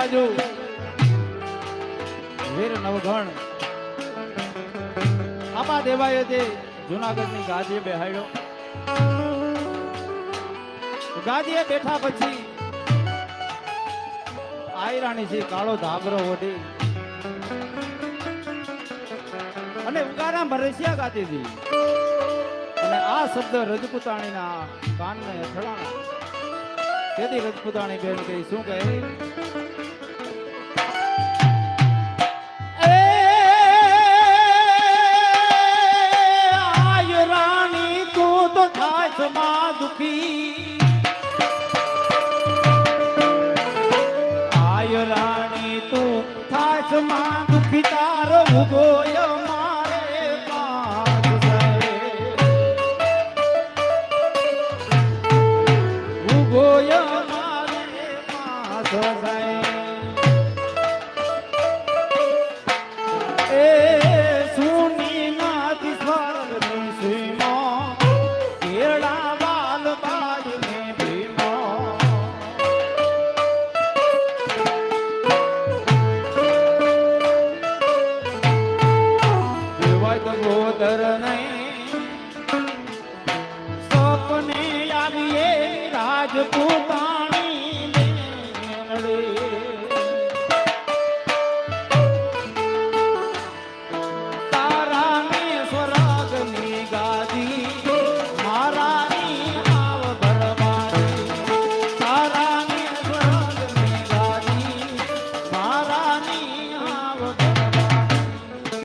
બાજુ વીર નવઘણ આમાં દેવાય જે જુનાગઢની ગાદીએ બેહાડ્યો. ગાદીએ બેઠા પછી આયરાણી છે કાળો ધાબરો ઓઢી અને ઉગારા મરસિયા ગાતી હતી અને આ શબ્દ રજપૂતાણીના કાનને અથડાણા. તેથી રજપૂતાણી બેન કહી શું કહે? આયરાણી તું તો થાય માં દુખી, આયરાણી તું થાય માં દુખી, તારો ઉગો મારે પાસ ઉગો મારે પાસ એ સુની નાથી સ્વર્ગની સીમા કેળા બાલ બાજ ને ભીમા ગોદર નહીં સપને આવીએ રાજપૂતા